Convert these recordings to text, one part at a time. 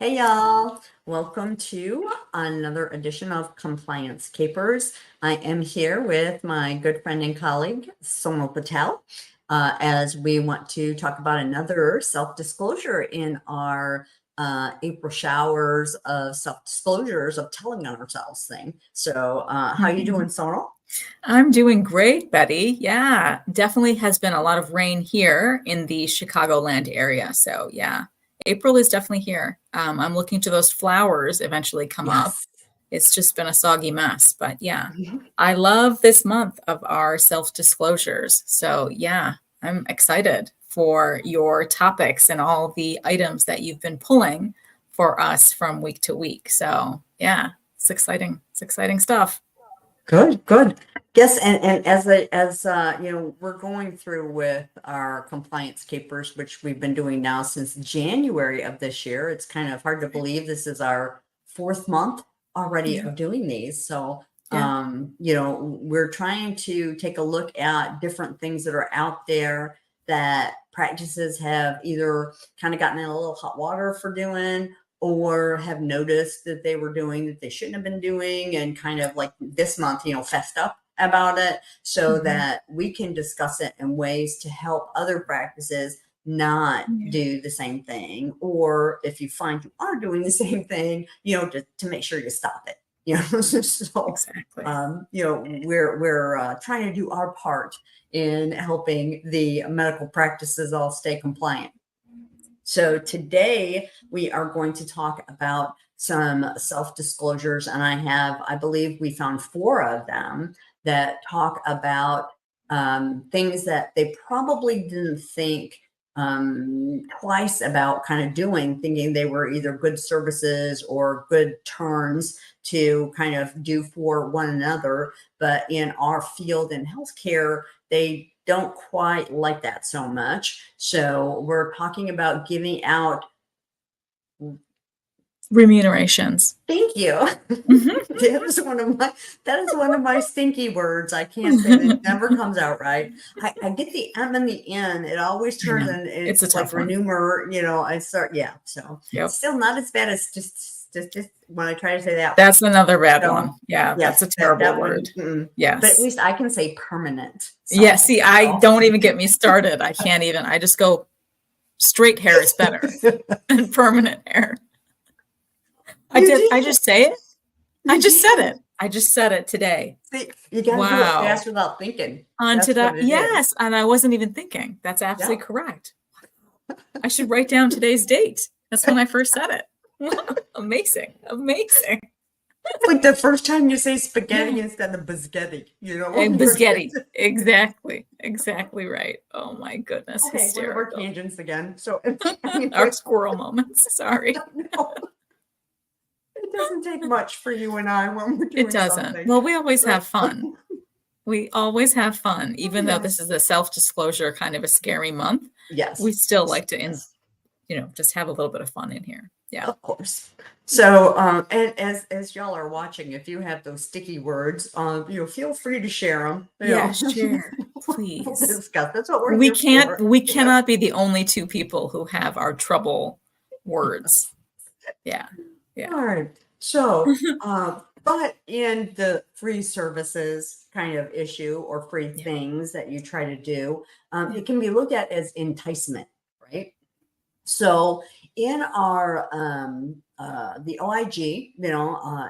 Hey y'all, welcome to another edition of Compliance Capers. I am here with my good friend and colleague, Sonal Patel, as we want to talk about another self-disclosure in our April showers of self-disclosures of telling on ourselves thing. So how you doing, Sonal? I'm doing great, Betty. Yeah, definitely has been a lot of rain here in the Chicagoland area. So yeah, April is definitely here. I'm looking to those flowers eventually come up. Yes. It's just been a soggy mess, but yeah, I love this month of our self-disclosures. So yeah, I'm excited for your topics and all the items that you've been pulling for us from week to week. So yeah, it's exciting. It's exciting stuff. Good. Yes, and we're going through with our compliance capers, which we've been doing now since January of this year. It's kind of hard to believe this is our fourth month already Yeah. of doing these. So, Yeah. we're trying to take a look at different things that are out there that practices have either kind of gotten in a little hot water for doing, or have noticed that they were doing that they shouldn't have been doing, and kind of like this month, fessed up about it so that we can discuss it in ways to help other practices not do the same thing. Or if you find you are doing the same thing, to make sure you stop it. So Exactly. we're trying to do our part in helping the medical practices all stay compliant. So today we are going to talk about some self-disclosures, and I believe we found 4 of them that talk about things that they probably didn't think twice about kind of doing, thinking they were either good services or good turns to kind of do for one another. But in our field in healthcare, they don't quite like that so much. So we're talking about giving out. Remunerations. Thank you. That is one of my stinky words. I can't say that, it never comes out right. I get the M and the N. It always turns in, It's a it's like tough one. renumer, I start, yeah. So Yep. still not as bad as just when I try to say that. That's another bad So, one. Yeah, yes, that's a terrible that word. one, but at Yes. least I can say permanent. Yeah, see, I So. don't even get me started. I can't even. I just go straight hair is better than permanent hair. I just say it. I just said it. I just said it today. See, you gotta do it fast without thinking. Onto That's what that. it is. Yes, and I wasn't even thinking. That's absolutely correct. I should write down today's date. That's when I first said it. Amazing. Amazing. Like the first time you say spaghetti instead of biscotti, And biscotti. Exactly. Exactly right. Oh my goodness. Okay, one of our Hysterical. tangents again. So Our squirrel moments. Sorry. No, it doesn't take much for you and I when we're doing It doesn't. something. Well, we always have fun. We always have fun, even though this Yes. is a self-disclosure kind of a scary month. Yes. We still like to, just have a little bit of fun in here. Yeah. Of course. So, and as y'all are watching, if you have those sticky words, feel free to share them. Yeah, share, We'll please. discuss. That's what we're We here can't. for. We cannot be the only 2 people who have our trouble words. Yeah. Yeah. All right. So, but in the free services kind of issue or free things that you try to do, it can be looked at as enticement, right? So in our the OIG,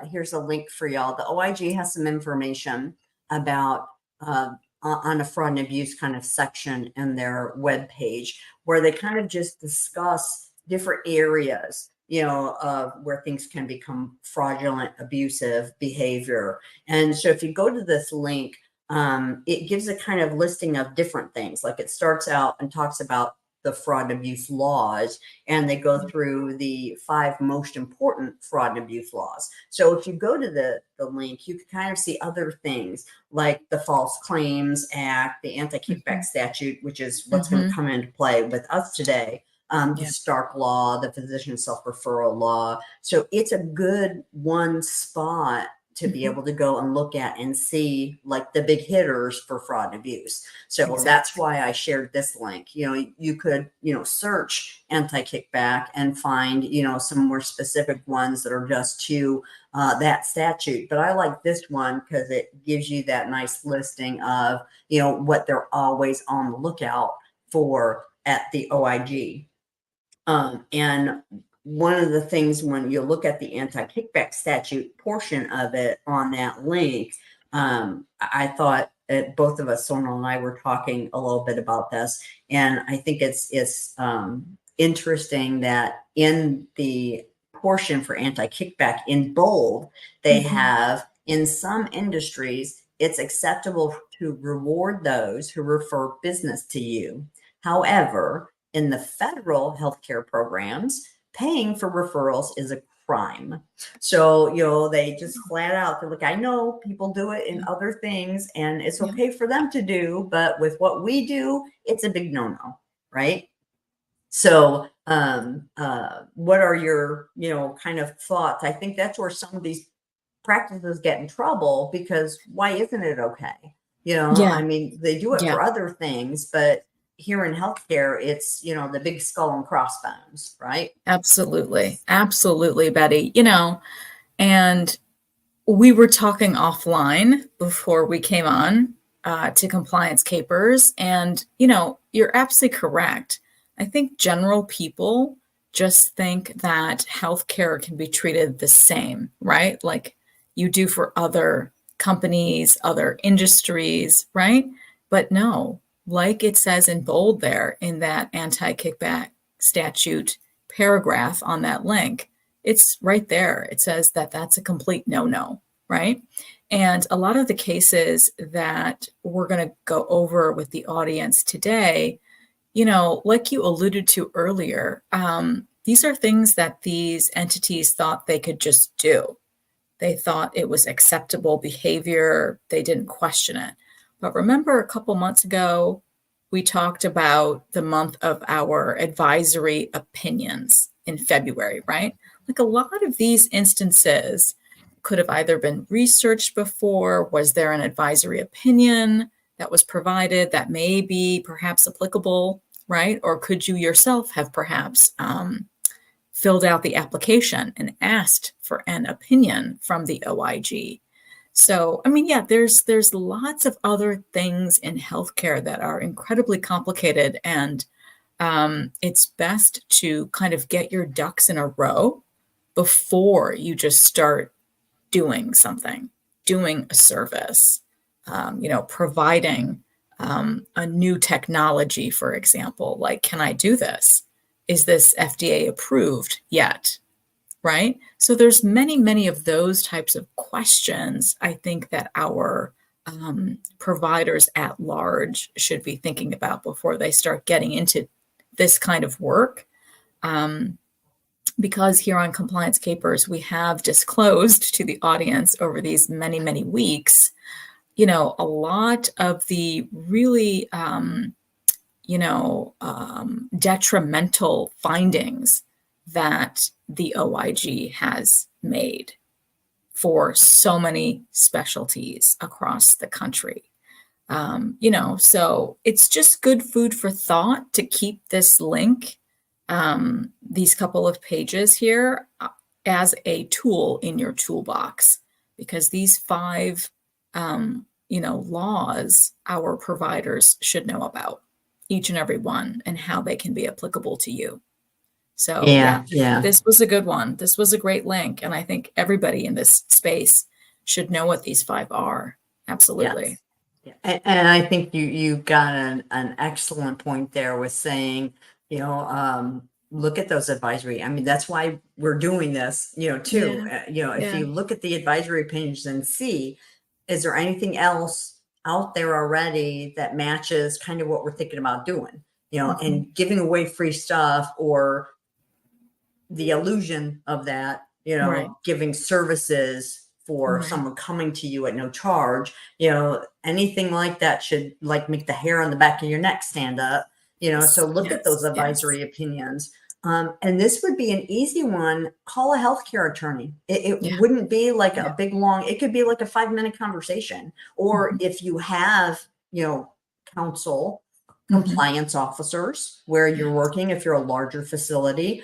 here's a link for y'all. The OIG has some information about on a fraud and abuse kind of section in their web page, where they kind of just discuss different areas, of where things can become fraudulent, abusive behavior. And so if you go to this link, it gives a kind of listing of different things. Like it starts out and talks about the fraud and abuse laws, and they go through the 5 most important fraud and abuse laws. So if you go to the link, you can kind of see other things like the False Claims Act, the Anti-Kickback Statute, which is what's going to come into play with us today, the Stark Law, the Physician Self-Referral Law. So it's a good one spot to be able to go and look at and see like the big hitters for fraud and abuse. So Exactly. that's why I shared this link. You could, search anti-kickback and find, some more specific ones that are just to that statute. But I like this one because it gives you that nice listing of, what they're always on the lookout for at the OIG. And one of the things when you look at the anti-kickback statute portion of it on that link, I thought both of us, Sonal and I, were talking a little bit about this, and I think it's interesting that in the portion for anti-kickback in bold, they have in some industries it's acceptable to reward those who refer business to you. However, in the federal healthcare programs, paying for referrals is a crime. So, they just flat out, they're like, I know people do it in other things and it's okay for them to do, but with what we do, it's a big no-no, right? So, what are your, kind of thoughts? I think that's where some of these practices get in trouble, because why isn't it okay? Yeah. I mean, they do it Yeah. for other things, but here in healthcare, it's, the big skull and crossbones, right? Absolutely. Absolutely, Betty. And we were talking offline before we came on to Compliance Capers. And, you're absolutely correct. I think general people just think that healthcare can be treated the same, right? Like you do for other companies, other industries, right? But no, like it says in bold there in that anti-kickback statute paragraph on that link, it's right there. It says that that's a complete no-no, right? And a lot of the cases that we're going to go over with the audience today, like you alluded to earlier, these are things that these entities thought they could just do. They thought it was acceptable behavior. They didn't question it. But remember a couple months ago, we talked about the month of our advisory opinions in February, right? Like a lot of these instances could have either been researched before, was there an advisory opinion that was provided that may be perhaps applicable, right? Or could you yourself have perhaps filled out the application and asked for an opinion from the OIG? So, I mean, yeah, there's lots of other things in healthcare that are incredibly complicated, and it's best to kind of get your ducks in a row before you just start doing something, doing a service, providing a new technology, for example. Like, can I do this? Is this FDA approved yet? Right? So there's many, many of those types of questions I think that our providers at large should be thinking about before they start getting into this kind of work. Because here on Compliance Capers, we have disclosed to the audience over these many, many weeks, a lot of the really, detrimental findings that the OIG has made for so many specialties across the country. So it's just good food for thought to keep this link, these couple of pages here, as a tool in your toolbox, because these 5, laws our providers should know about, each and every one, and how they can be applicable to you. So yeah, this was a good one. This was a great link. And I think everybody in this space should know what these 5 are. Absolutely. Yes. Yeah. And I think you got an excellent point there with saying, look at those advisory. I mean, that's why we're doing this, too. If you look at the advisory opinions and see, is there anything else out there already that matches kind of what we're thinking about doing, and giving away free stuff, or the illusion of that, Right. giving services for someone coming to you at no charge, anything like that should like make the hair on the back of your neck stand up, so look at those advisory opinions. And this would be an easy one. Call a healthcare attorney. It Yeah. wouldn't be like Yeah. a big long, it could be like a 5-minute conversation. Or if you have, counsel, compliance officers where you're working, if you're a larger facility,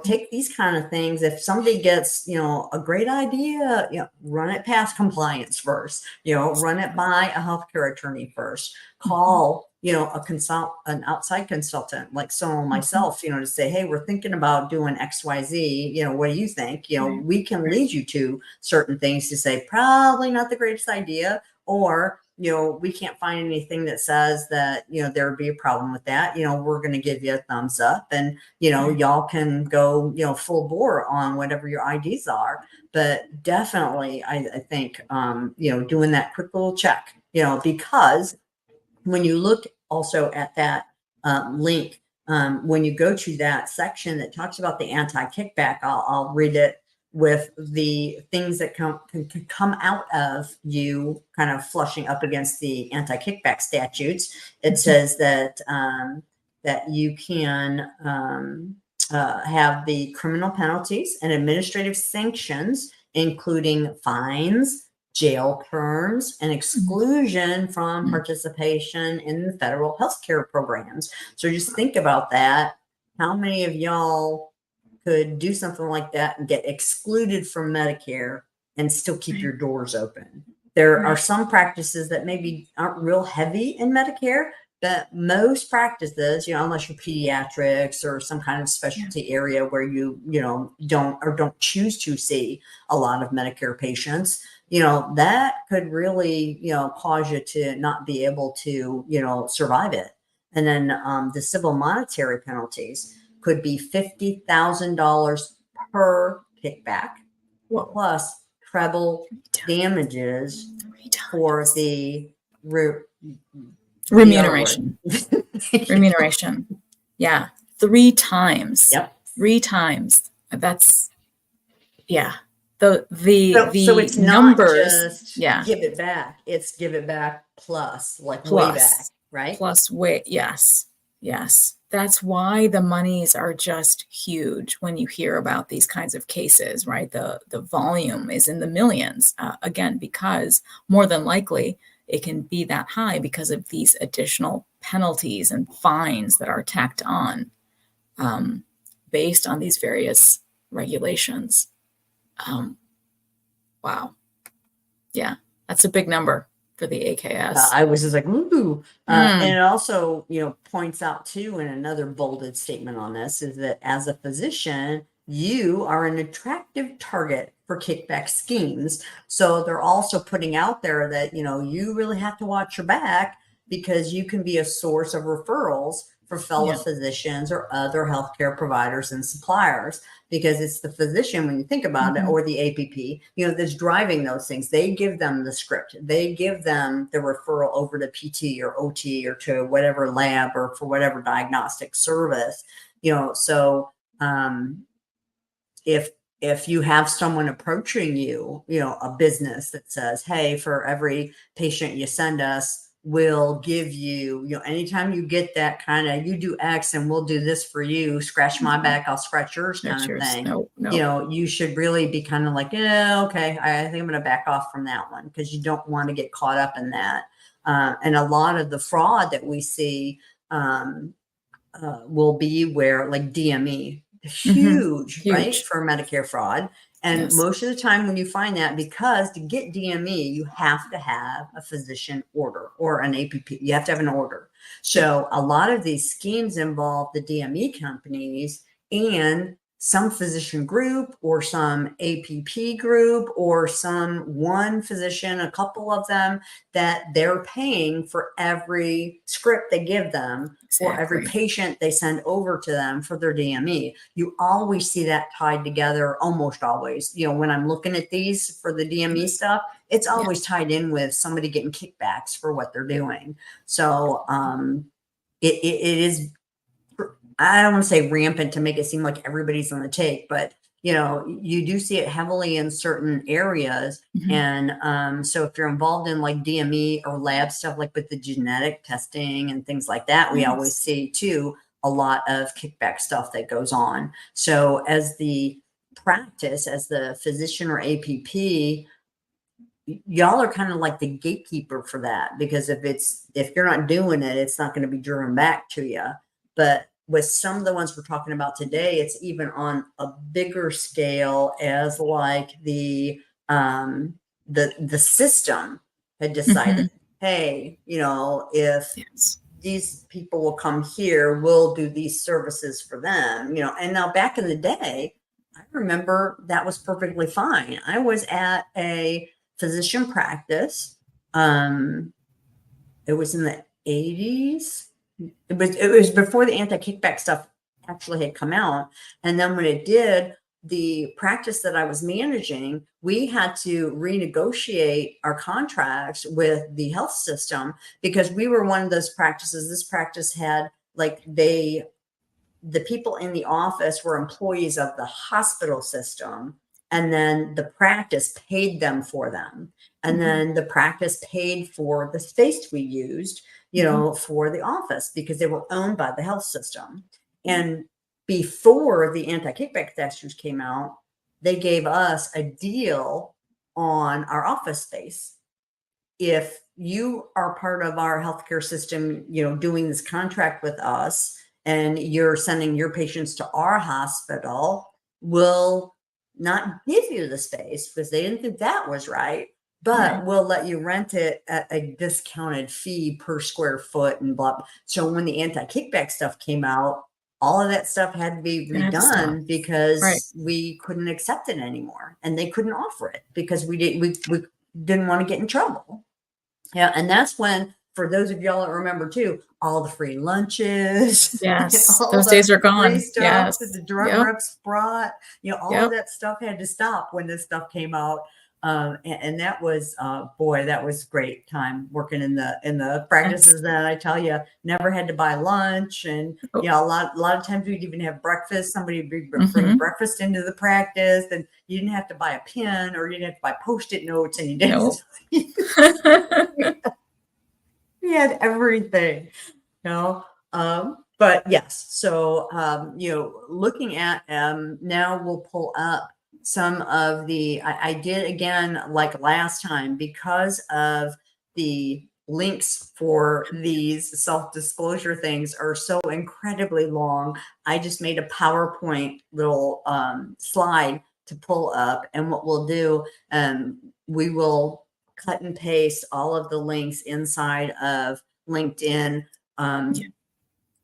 take these kind of things. If somebody gets, a great idea, run it past compliance first, run it by a healthcare attorney first. Call, an outside consultant like Sonal and myself, to say, hey, we're thinking about doing XYZ, what do you think? We can lead you to certain things to say, probably not the greatest idea, or we can't find anything that says that, there would be a problem with that. We're going to give you a thumbs up, and, y'all can go, full bore on whatever your ideas are. But definitely, I think, doing that quick little check, because when you look also at that link, when you go to that section that talks about the anti-kickback, I'll read it with the things that can come out of you kind of flushing up against the anti-kickback statutes. It says that that you can have the criminal penalties and administrative sanctions, including fines, jail terms, and exclusion from participation in the federal healthcare programs. So just think about that. How many of y'all could do something like that and get excluded from Medicare and still keep your doors open? There are some practices that maybe aren't real heavy in Medicare, but most practices, unless you're pediatrics or some kind of specialty area where you don't choose to see a lot of Medicare patients, that could really, cause you to not be able to, survive it. And then the civil monetary penalties could be $50,000 per kickback, plus treble damages for the remuneration. Remuneration. Yeah. 3 times. Yep. 3 times. That's, yeah. So it's numbers. Not just give it back. It's give it back plus, like plus, way back, right? Plus way. Yes. Yes. That's why the monies are just huge when you hear about these kinds of cases, right? The volume is in the millions, again, because more than likely it can be that high because of these additional penalties and fines that are tacked on based on these various regulations. Wow. Yeah, that's a big number for the AKS. I was just like, ooh. And it also, points out too, in another bolded statement on this, is that as a physician, you are an attractive target for kickback schemes. So they're also putting out there that, you really have to watch your back, because you can be a source of referrals for fellow physicians or other healthcare providers and suppliers, because it's the physician, when you think about it, or the APP, that's driving those things. They give them the script. They give them the referral over to PT or OT or to whatever lab or for whatever diagnostic service, so if you have someone approaching you, a business that says, hey, for every patient you send us, we'll give you, anytime you get that kind of, you do X and we'll do this for you, scratch my back, I'll scratch yours kind of thing. No. You should really be kind of like, yeah, okay, I think I'm going to back off from that one, because you don't want to get caught up in that. And a lot of the fraud that we see will be where, like DME, huge, right, for Medicare fraud. And most of the time when you find that, because to get DME, you have to have a physician order or an APP. You have to have an order. So a lot of these schemes involve the DME companies and some physician group or some APP group or some one physician, a couple of them, that they're paying for every script they give them or every patient they send over to them for their DME. You always see that tied together, almost always. When I'm looking at these for the DME stuff, it's always tied in with somebody getting kickbacks for what they're doing. So it is, I don't want to say rampant to make it seem like everybody's on the take, but you do see it heavily in certain areas. And so if you're involved in like DME or lab stuff, like with the genetic testing and things like that, we always see too, a lot of kickback stuff that goes on. So as the practice, as the physician or APP, y'all are kind of like the gatekeeper for that, because if you're not doing it, it's not going to be driven back to you. But with some of the ones we're talking about today, it's even on a bigger scale, as like the system had decided, hey, if Yes. these people will come here, we'll do these services for them, and now back in the day, I remember that was perfectly fine. I was at a physician practice. It was in the 80s. It was before the anti-kickback stuff actually had come out. And then when it did, the practice that I was managing, we had to renegotiate our contracts with the health system, because we were one of those practices. This practice had the people in the office were employees of the hospital system, and then the practice paid them for them. And then the practice paid for the space we used, for the office, because they were owned by the health system. And before the anti-kickback statutes came out, they gave us a deal on our office space. If you are part of our healthcare system, doing this contract with us, and you're sending your patients to our hospital, we'll not give you the space because they didn't think that was right, but we'll let you rent it at a discounted fee per square foot and blah. So when the anti-kickback stuff came out, all of that stuff had to be redone because we couldn't accept it anymore, and they couldn't offer it because we didn't want to get in trouble. Yeah, and that's when, for those of y'all that remember too, all the free lunches, Yes, all those the days are gone. free stuff Yes. that the drug reps brought, all of that stuff had to stop when this stuff came out. And that was, boy, that was great time working in the practices that I tell you, never had to buy lunch. And, a lot of times we'd even have breakfast. Somebody would bring breakfast into the practice, and you didn't have to buy a pen, or you didn't have to buy Post-it notes, and you didn't. We had everything, but yes. So, looking at, now we'll pull up some of I did again, like last time, because of the links for these self-disclosure things are so incredibly long. I just made a PowerPoint little slide to pull up, and what we'll do, we will cut and paste all of the links inside of LinkedIn,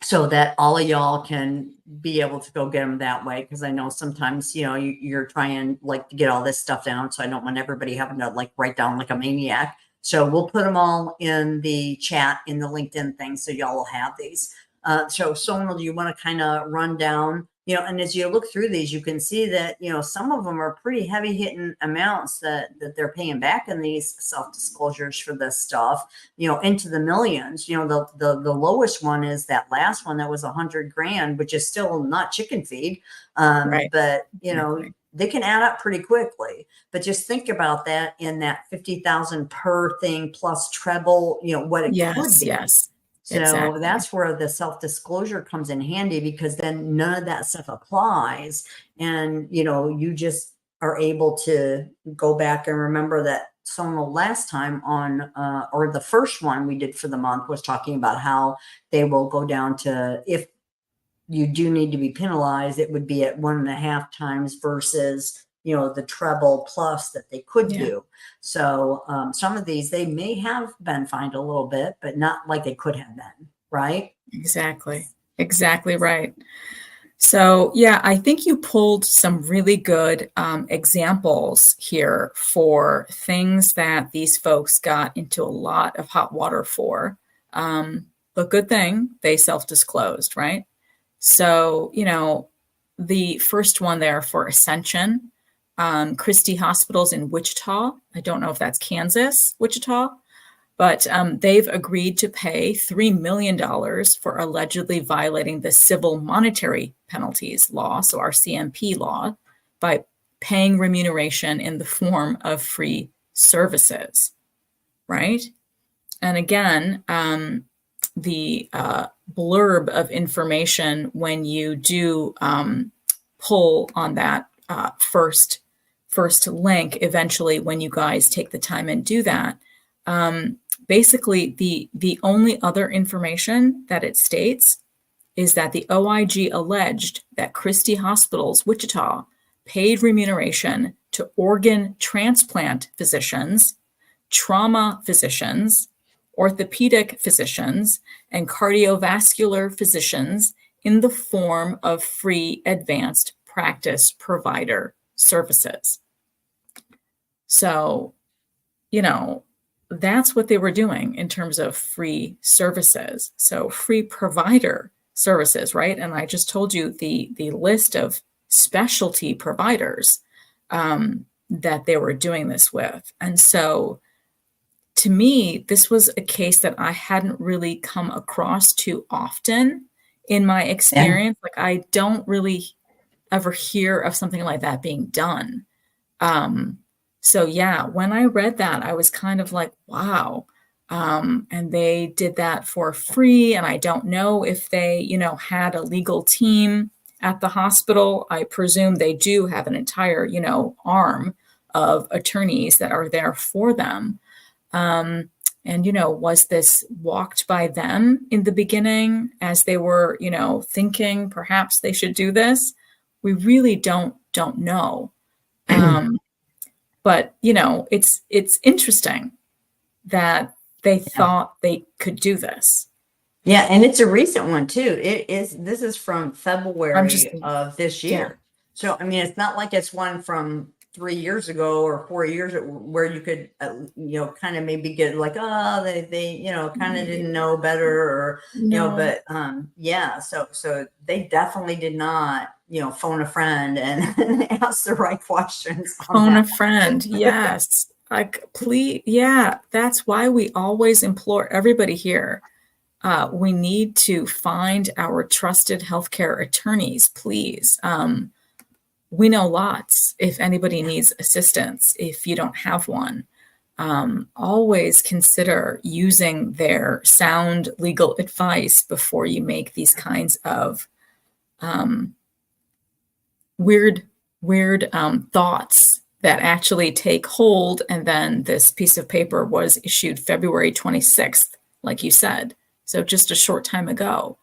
so that all of y'all can be able to go get them that way. Because I know sometimes, you're trying to get all this stuff down. So I don't want everybody having to write down like a maniac. So we'll put them all in the chat in the LinkedIn thing, so y'all will have these. So Sonal, do you want to kind of run down, and as you look through these, you can see that, some of them are pretty heavy hitting amounts that they're paying back in these self-disclosures for this stuff, into the millions. The lowest one is that last one that was $100,000, which is still not chicken feed. But, they can add up pretty quickly. But just think about that in that 50,000 per thing plus treble, what it could be. Yes. So that's where the self-disclosure comes in handy, because then none of that stuff applies. And, you just are able to go back and remember that Sonal last time on, or the first one we did for the month, was talking about how they will go down to, if you do need to be penalized, it would be at 1.5 times versus, the treble plus that they could do. So some of these, they may have been fined a little bit, but not like they could have been, right? Exactly right. So I think you pulled some really good examples here for things that these folks got into a lot of hot water for. But good thing they self-disclosed, right? So, the first one there for Ascension, Christie Hospitals in Wichita. I don't know if that's Kansas, Wichita, but they've agreed to pay $3 million for allegedly violating the civil monetary penalties law, so our CMP law, by paying remuneration in the form of free services, right? And again, the blurb of information when you do pull on that first link eventually when you guys take the time and do that. Basically, the only other information that it states is that the OIG alleged that Christie Hospitals, Wichita, paid remuneration to organ transplant physicians, trauma physicians, orthopedic physicians, and cardiovascular physicians in the form of free advanced practice provider services. So, that's what they were doing in terms of free services. So free provider services, right? And I just told you the list of specialty providers that they were doing this with. And so to me, this was a case that I hadn't really come across too often in my experience. Like, I don't really ever hear of something like that being done. So yeah, when I read that, I was kind of like, wow. And they did that for free. And I don't know if they, had a legal team at the hospital. I presume they do have an entire, arm of attorneys that are there for them. And, was this walked by them in the beginning as they were, thinking perhaps they should do this? We really don't know. But, it's interesting that they thought they could do this. Yeah, and it's a recent one too. This is from February of this year. Yeah. So, I mean, it's not like it's one from 3 years ago or 4 years where you could, kind of maybe get like, oh, they kind of didn't know better or, but yeah, so they definitely did not, phone a friend and ask the right questions. Phone a friend. Yes. Like, please. Yeah. That's why we always implore everybody here. We need to find our trusted healthcare attorneys, please. We know lots if anybody needs assistance, if you don't have one. Always consider using their sound legal advice before you make these kinds of weird thoughts that actually take hold. And then this piece of paper was issued February 26th, like you said. So just a short time ago.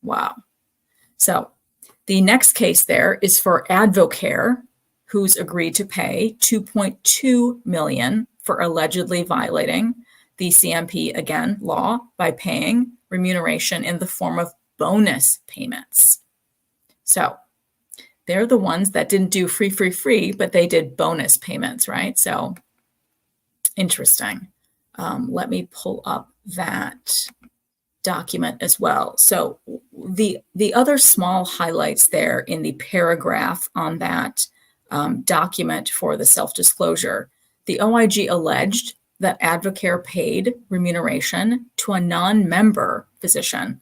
Wow. So the next case there is for Advocare, who's agreed to pay $2.2 million for allegedly violating the CMP, again, law by paying remuneration in the form of bonus payments. So they're the ones that didn't do free, but they did bonus payments, right? So interesting. Let me pull up that document as well. So the other small highlights there in the paragraph on that document for the self-disclosure, the OIG alleged that Advocare paid remuneration to a non-member physician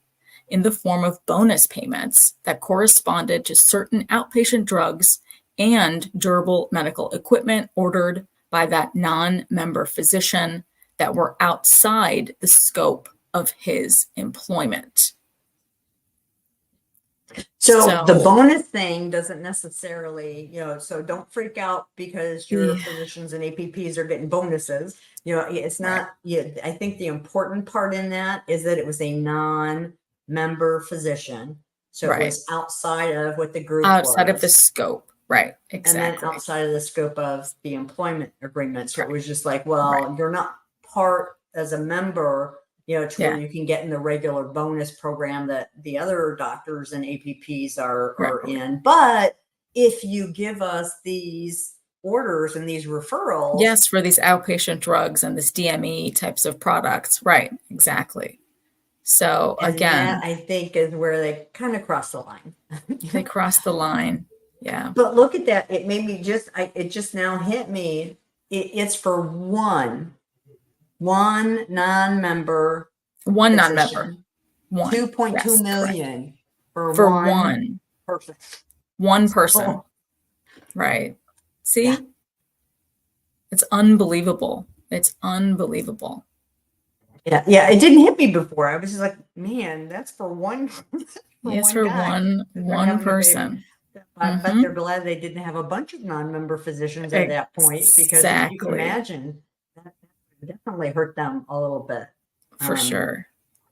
in the form of bonus payments that corresponded to certain outpatient drugs and durable medical equipment ordered by that non-member physician that were outside the scope of his employment. So the bonus thing doesn't necessarily, so don't freak out because your physicians and APPs are getting bonuses. It's not, I think the important part in that is that it was a non-member physician. So it was outside of what the group outside was. Of the scope. Right. Exactly. And then outside of the scope of the employment agreement. So it was just like, well, you're not part as a member, to where you can get in the regular bonus program that the other doctors and APPs are in. But if you give us these orders and these referrals. Yes, for these outpatient drugs and this DME types of products. Right. Exactly. So again, that I think is where they kind of cross the line. They cross the line. Yeah. But look at that. It made me it just now hit me. It's for one non-member. One non-member. 2.2 million for one person. One person. Oh. Right. See? Yeah. It's unbelievable. It's unbelievable. Yeah, yeah, it didn't hit me before. I was just like, man, that's for one for Yes, one for guy that they're one having to pay. person. I bet Hmm. they're glad they didn't have a bunch of non-member physicians at that point, because as you can Exactly. imagine, that would definitely hurt them a little bit. For Um, sure.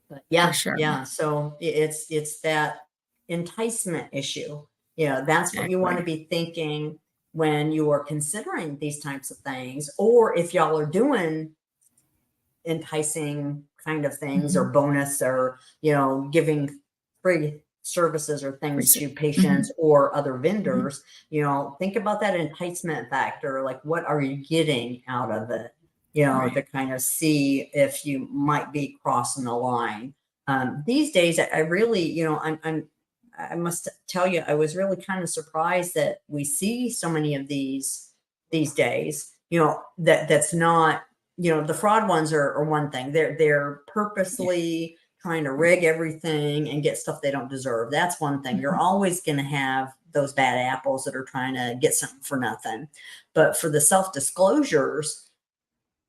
but For yeah, sure. yeah. So it's that enticement issue. You know, that's what you want to Exactly. be thinking when you are considering these types of things, or if y'all are doing enticing kind of things, or Hmm. bonus, or giving free services or things to Hmm. patients or other Hmm. vendors. Think about that enticement factor, like what are you getting out of it, to Right. kind of see if you might be crossing the line. These days I really, I must tell you, I was really kind of surprised that we see so many of these days, that's not, the fraud ones are one thing. They're Yeah. purposely trying to rig everything and get stuff they don't deserve. That's one thing. You're Mhm. always going to have those bad apples that are trying to get something for nothing. But for the self disclosures,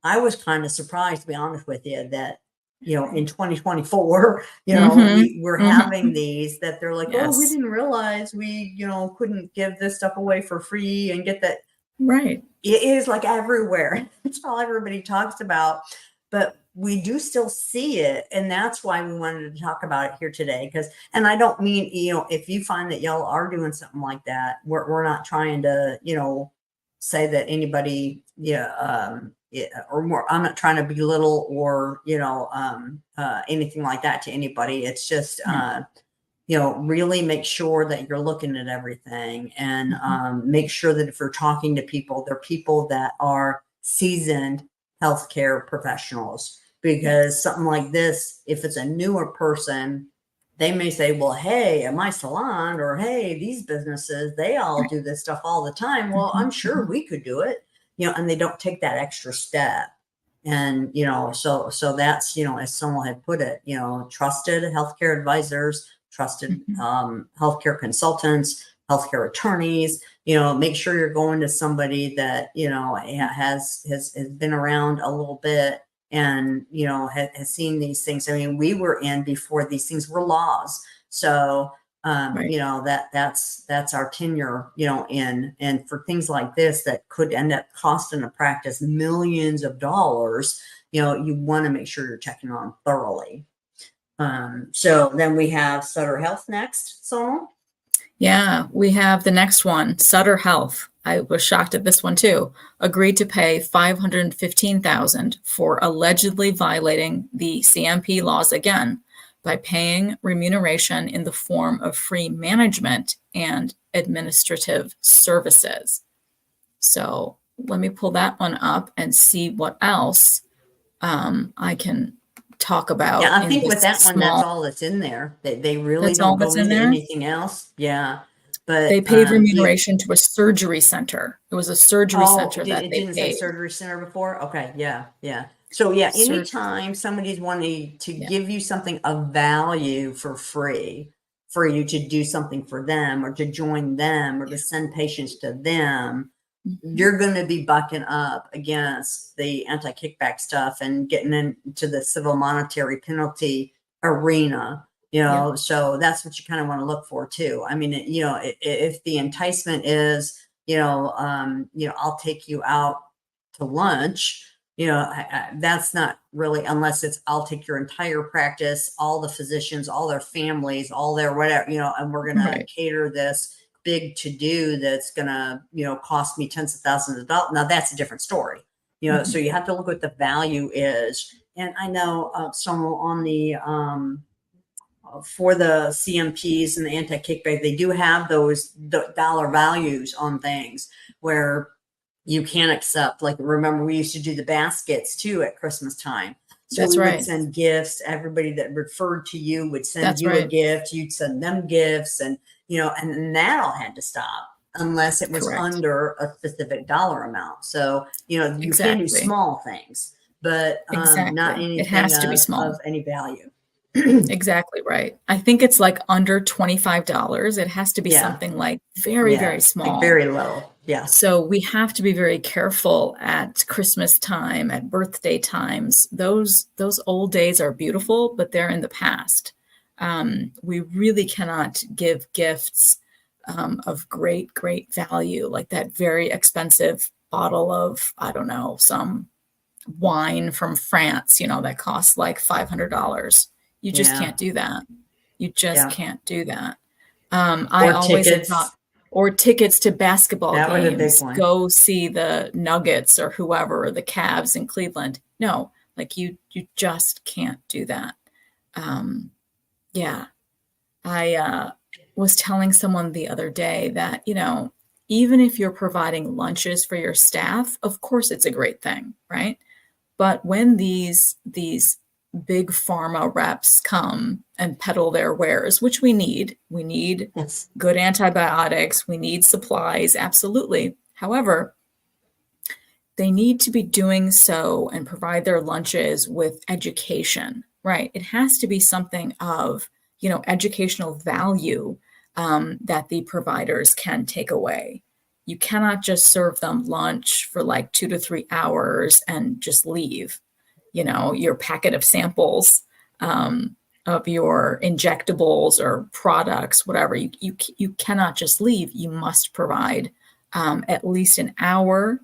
I was kind of surprised, to be honest with you, that in 2024, Mhm. we're having Mhm. these, that they're like, oh, we Yes. didn't realize we couldn't give this stuff away for free and get that. Right. It is like everywhere. It's all everybody talks about, but we do still see it, and that's why we wanted to talk about it here today. Because, and I don't mean, if you find that y'all are doing something like that, we're not trying to, say that anybody, yeah, yeah, or more. I'm not trying to belittle or anything like that to anybody. It's just Right. really make sure that you're looking at everything, and Mhm. make sure that if you're talking to people, they're people that are seasoned healthcare professionals. Yes. Because something like this, if it's a newer person, they may say, well, hey, at my salon, or hey, these businesses, they all Right. do this stuff all the time. Well, Mhm. I'm sure Mhm. we could do it, and they don't take that extra step. And so that's, as someone had put it, trusted healthcare advisors, trusted Mhm. healthcare consultants, healthcare attorneys. Make sure you're going to somebody that has been around a little bit, and has seen these things. I mean, we were in before these things were laws, so Right. that's our tenure, in, and for things like this that could end up costing a practice millions of dollars, you want to make sure you're checking on thoroughly. So then we have Sutter Health next, Sonal. Yeah, we have the next one, Sutter Health. I was shocked at this one too. Agreed to pay 515,000 for allegedly violating the CMP laws again by paying remuneration in the form of free management and administrative services. So let me pull that one up and see what else I can talk Yeah, about I in think with this that one, that's small. all that's in there. They really That's all don't go that's in into there. anything else. Yeah, They but paid you. remuneration to a surgery center. It was a surgery Oh, center that it they didn't say paid. surgery center before? Okay, yeah, yeah. So yeah, Sur- anytime somebody's wanting to yeah. give you something of value for free, for you to do something for them, or to join them, or to send patients to them, Mhm. you're going to be bucking up against the anti-kickback stuff and getting into the civil monetary penalty arena. Yep. So that's what you kind of want to look for too. I mean, if the enticement is, I'll take you out to lunch, that's not really, unless it's I'll take your entire practice, all the physicians, all their families, all their whatever, and we're going to Right. cater this big to do that's going to, cost me tens of thousands of dollars. Now that's a different story, so Mhm. you have to look what the value is. And I know some on the, for the CMPs and the anti-kickback, they do have those dollar values on things where you can accept. Like, remember, we used to do the baskets too at Christmas time. So That's we would right. send gifts. Everybody that referred to you would send That's you a right. gift. You'd send them gifts, and and that all had to stop unless it was Correct. under a specific dollar amount. So you can do Exactly. small things, but not Exactly. It anything has to be of small. any value. Exactly right. I think it's like under $25. It has to be Yeah. something like very, Yeah. very Like small. very low. Yeah. So we have to be very careful at Christmas time, at birthday times. Those old days are beautiful, but they're in the past. We really cannot give gifts of great value, like that very expensive bottle of, I don't know, some wine from France, that costs like $500. You just Yeah. can't do that. You just Yeah. can't do that. I Or always have thought, tickets. or tickets to basketball That was a big games, one. go see the Nuggets or whoever, or the Cavs in Cleveland. No, like you just can't do that. Um, yeah, I was telling someone the other day that, even if you're providing lunches for your staff, of course it's a great thing, right? But when these big pharma reps come and peddle their wares, which we need Yes. good antibiotics, we need supplies, absolutely. However, they need to be doing so and provide their lunches with education, right? It has to be something of, educational value that the providers can take away. You cannot just serve them lunch for like 2 to 3 hours and just leave, your packet of samples of your injectables or products, whatever. You cannot just leave. You must provide at least an hour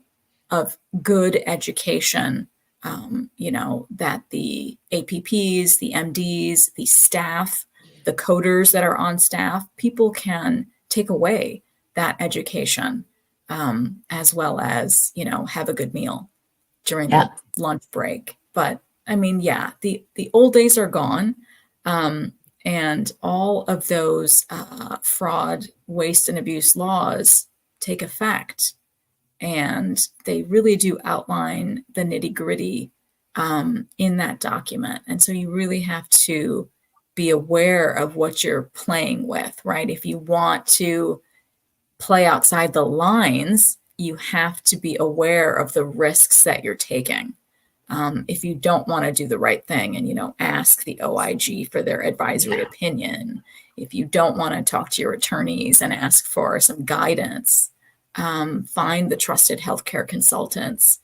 of good education, that the APPs, the MDs, the staff, the coders that are on staff, people can take away that education, as well as, have a good meal during Yeah. the lunch break. But I mean, yeah, the old days are gone. And all of those fraud, waste, and abuse laws take effect, and they really do outline the nitty gritty in that document. And so you really have to be aware of what you're playing with, right? If you want to play outside the lines, you have to be aware of the risks that you're taking. If you don't want to do the right thing and, ask the OIG for their advisory opinion, if you don't want to talk to your attorneys and ask for some guidance, find the trusted healthcare consultants.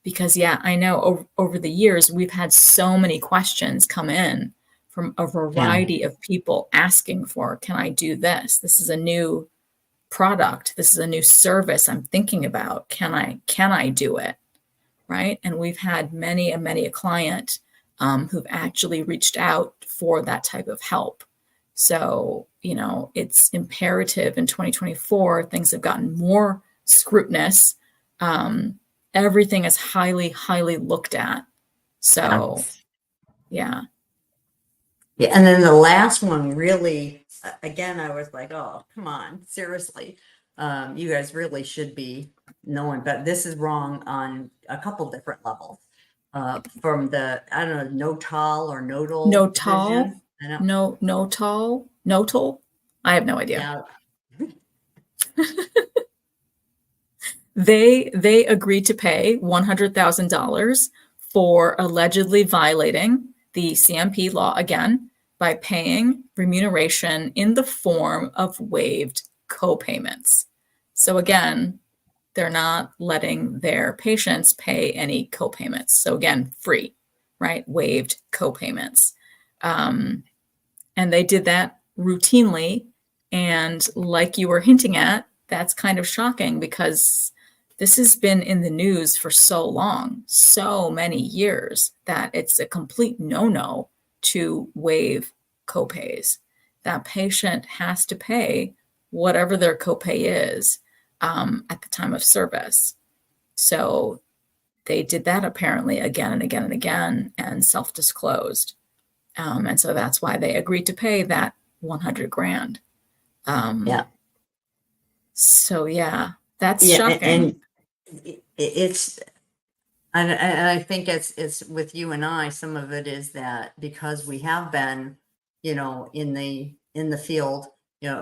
Because, yeah, I know over the years, we've had so many questions come in from a Yeah. variety of people asking for, can I do this? This is a new product. This is a new service I'm thinking about. Can I do it? Right. And we've had many a client who've actually reached out for that type of help. So, it's imperative in 2024, things have gotten more scrutinous. Everything is highly looked at. Yeah. So, yeah. Yeah. And then the last one really, again, I was like, oh, come on, seriously. You guys really should be knowing, but this is wrong on a couple different levels. From the, I don't know, notal or nodal Notal, vision. I don't, notal. I have no idea. yeah. They agreed to pay $100,000 for allegedly violating the CMP law again by paying remuneration in the form of waived co-payments. So again, they're not letting their patients pay any co-payments. So again, free, right? Waived co-payments. And they did that routinely. And like you were hinting at, that's kind of shocking because this has been in the news for so long, so many years, that it's a complete no-no to waive copays. That patient has to pay whatever their copay is at the time of service. So they did that apparently again and again and again and self-disclosed. And so that's why they agreed to pay that 100 grand. Yeah. So yeah, that's Yeah. shocking. And it's, and I think it's with you and I, some of it is that because we have been, in the field,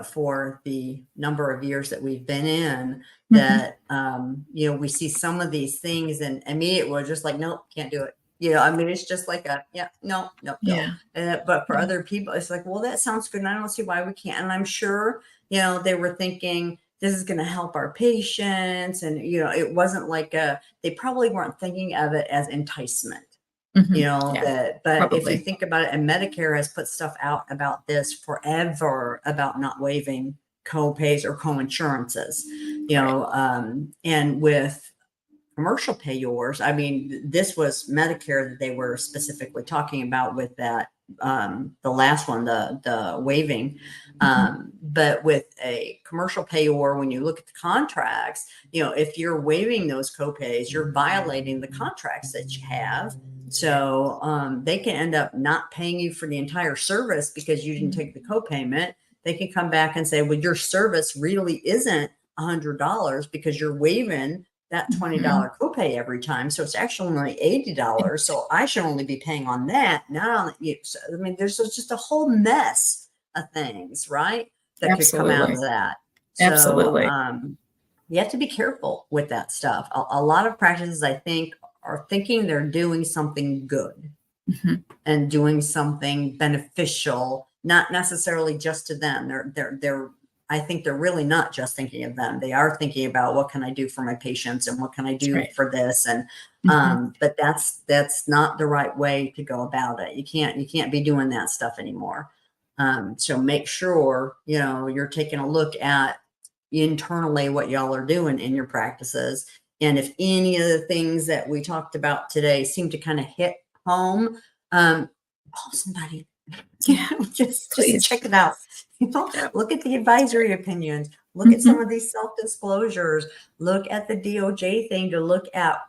for the number of years that we've been in, Mhm. that we see some of these things and immediately we're just like, nope, can't do it. I mean, it's just like no, no, no. Yeah. But for other people, it's like, well, that sounds good. And I don't see why we can't. And I'm sure, they were thinking this is going to help our patients. And, it wasn't like they probably weren't thinking of it as enticement, Yeah, but if you probably. think about it, and Medicare has put stuff out about this forever about not waiving co-pays or co-insurances, Right. And with commercial payors, I mean, this was Medicare that they were specifically talking about with that, the last one, the waiving. Mhm. But with a commercial payor, when you look at the contracts, if you're waiving those copays, you're violating the contracts that you have. So they can end up not paying you for the entire service because you didn't take the copayment. They can come back and say, well, your service really isn't $100 because you're waiving that Mhm. $20 copay every time. So it's actually only $80. So I should only be paying on that. Not only, so, I mean, there's just a whole mess of things, right? That could come out Absolutely. of that. So Absolutely. you have to be careful with that stuff. A lot of practices, I think, are thinking they're doing something good Mhm. and doing something beneficial, not necessarily just to them. I think they're really not just thinking of them. They are thinking about what can I do for my patients and what can I That's do right. for this. And Mhm. but that's not the right way to go about it. You can't be doing that stuff anymore. So make sure, you're taking a look at internally what y'all are doing in your practices. And if any of the things that we talked about today seem to kind of hit home, call somebody. Yeah, Just please. check it out. Yeah. Look at the advisory opinions. Look at some Mhm. of these self-disclosures. Look at the DOJ thing to look at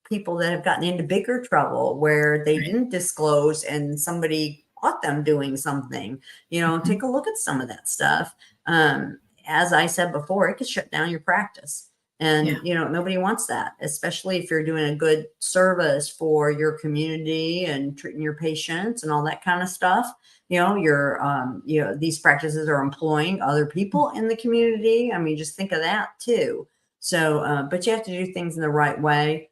people that have gotten into bigger trouble where they Right. didn't disclose and somebody caught them doing something. Mhm. Take a look at some of that stuff. As I said before, it could shut down your practice. Yeah. And, nobody wants that, especially if you're doing a good service for your community and treating your patients and all that kind of stuff. These practices are employing other people in the community. I mean, just think of that too. So, but you have to do things in the right way,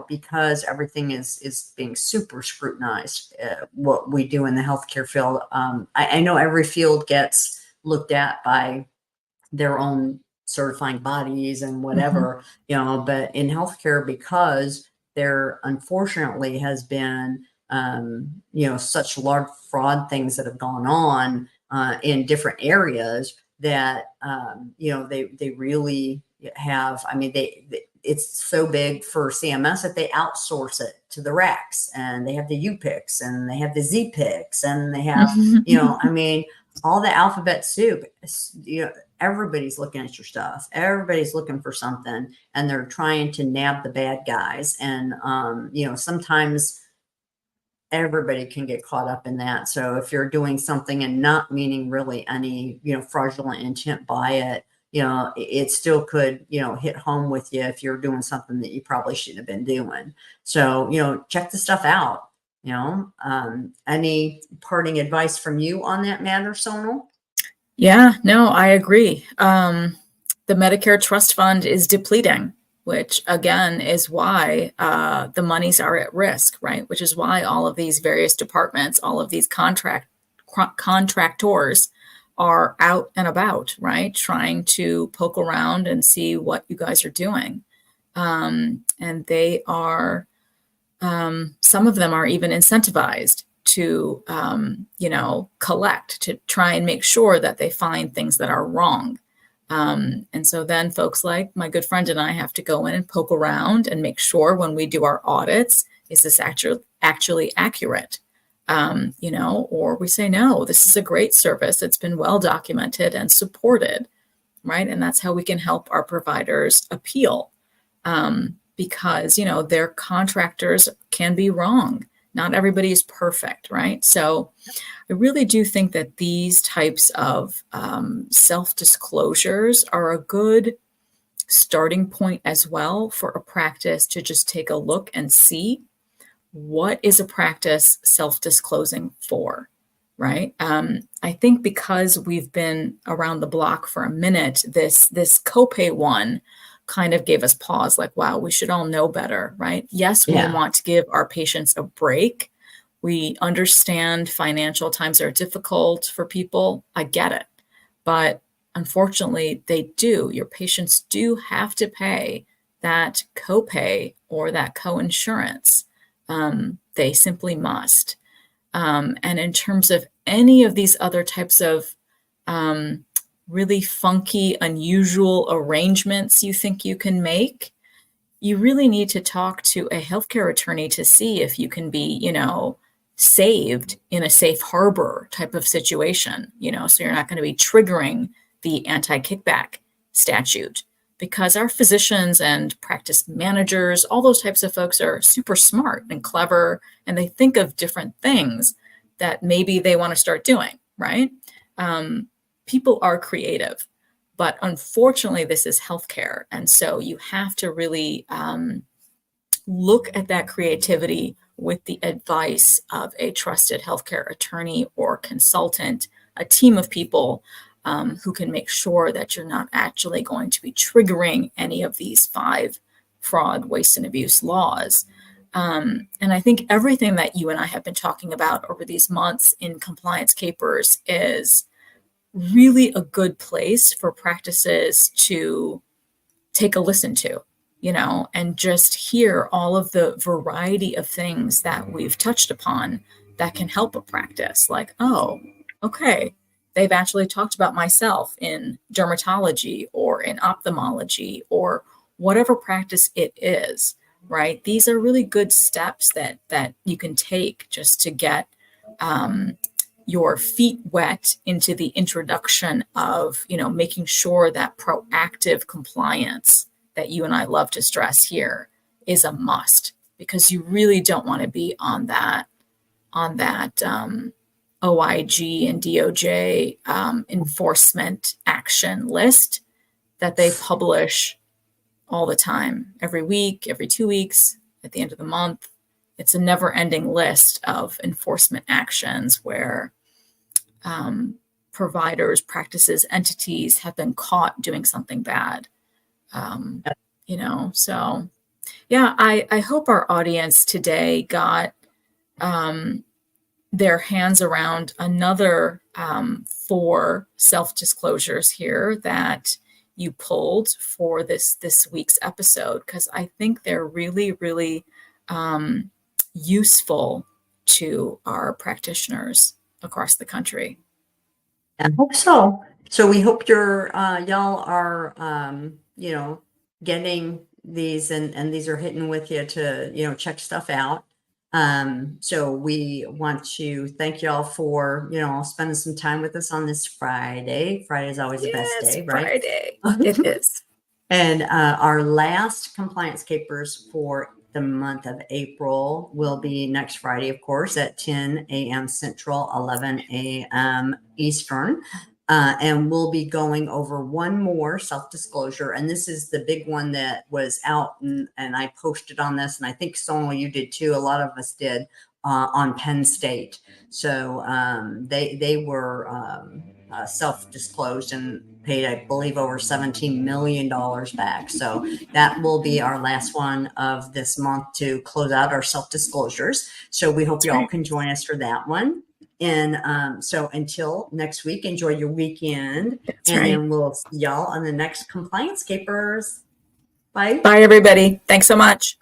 because everything is being super scrutinized. What we do in the healthcare field, I know every field gets looked at by their own certifying bodies and Mhm. whatever, but in healthcare, because there unfortunately has been, such large fraud things that have gone on in different areas that, they really have, I mean, it's so big for CMS that they outsource it to the racks, and they have the UPICs and they have the ZPICs and they have, I mean, all the alphabet soup. Everybody's looking at your stuff. Everybody's looking for something, and they're trying to nab the bad guys. And sometimes everybody can get caught up in that. So if you're doing something and not meaning really any, fraudulent intent by it, it still could, hit home with you if you're doing something that you probably shouldn't have been doing. So, check the stuff out. Any parting advice from you on that matter, Sonal? Yeah, no, I agree. The Medicare trust fund is depleting, which again is why the monies are at risk, right? Which is why all of these various departments, all of these contractors are out and about, right? Trying to poke around and see what you guys are doing. And they are some of them are even incentivized to, collect, to try and make sure that they find things that are wrong. And so then folks like my good friend and I have to go in and poke around and make sure when we do our audits, is this actually accurate? Or we say, no, this is a great service. It's been well documented and supported, right? And that's how we can help our providers appeal, because their contractors can be wrong. Not everybody is perfect, right? So I really do think that these types of self-disclosures are a good starting point as well for a practice to just take a look and see what is a practice self-disclosing for, right? I think because we've been around the block for a minute, this copay one kind of gave us pause, like, wow, we should all know better, right? Yes, we Yeah. want to give our patients a break. We understand financial times are difficult for people. I get it. But unfortunately, they do. Your patients do have to pay that copay or that coinsurance. They simply must. And in terms of any of these other types of really funky, unusual arrangements you think you can make, you really need to talk to a healthcare attorney to see if you can be, saved in a safe harbor type of situation, so you're not going to be triggering the anti-kickback statute, because our physicians and practice managers, all those types of folks are super smart and clever, and they think of different things that maybe they want to start doing, right? People are creative, but unfortunately, this is healthcare. And so you have to really look at that creativity with the advice of a trusted healthcare attorney or consultant, a team of people who can make sure that you're not actually going to be triggering any of these 5 fraud, waste, and abuse laws. And I think everything that you and I have been talking about over these months in Compliance Capers is really a good place for practices to take a listen to, and just hear all of the variety of things that we've touched upon that can help a practice. Like, oh, okay, they've actually talked about myself in dermatology or in ophthalmology or whatever practice it is, right? These are really good steps that you can take just to get your feet wet into the introduction of, making sure that proactive compliance that you and I love to stress here is a must, because you really don't want to be on that OIG and DOJ enforcement action list that they publish all the time, every week, every 2 weeks, at the end of the month. It's a never-ending list of enforcement actions where providers, practices, entities have been caught doing something bad. So yeah, I hope our audience today got their hands around another 4 self-disclosures here that you pulled for this week's episode, because I think they're really, really useful to our practitioners across the country. I hope so. So we hope y'all are, getting these and these are hitting with you to, check stuff out. So we want to thank y'all for, spending some time with us on this Friday. Friday is always the best day, right? Friday. It is. And our last Compliance Capers for the month of April will be next Friday, of course, at 10 a.m. Central, 11 a.m. Eastern. And we'll be going over one more self-disclosure. And this is the big one that was out, and I posted on this, and I think, Sonal, you did too. A lot of us did on Penn State. So they were self-disclosed and paid, I believe, over $17 million back. So that will be our last one of this month to close out our self-disclosures. So we hope y'all can join us for that one. And so until next week, enjoy your weekend. Then we'll see y'all on the next Compliance Capers. Bye. Bye, everybody. Thanks so much.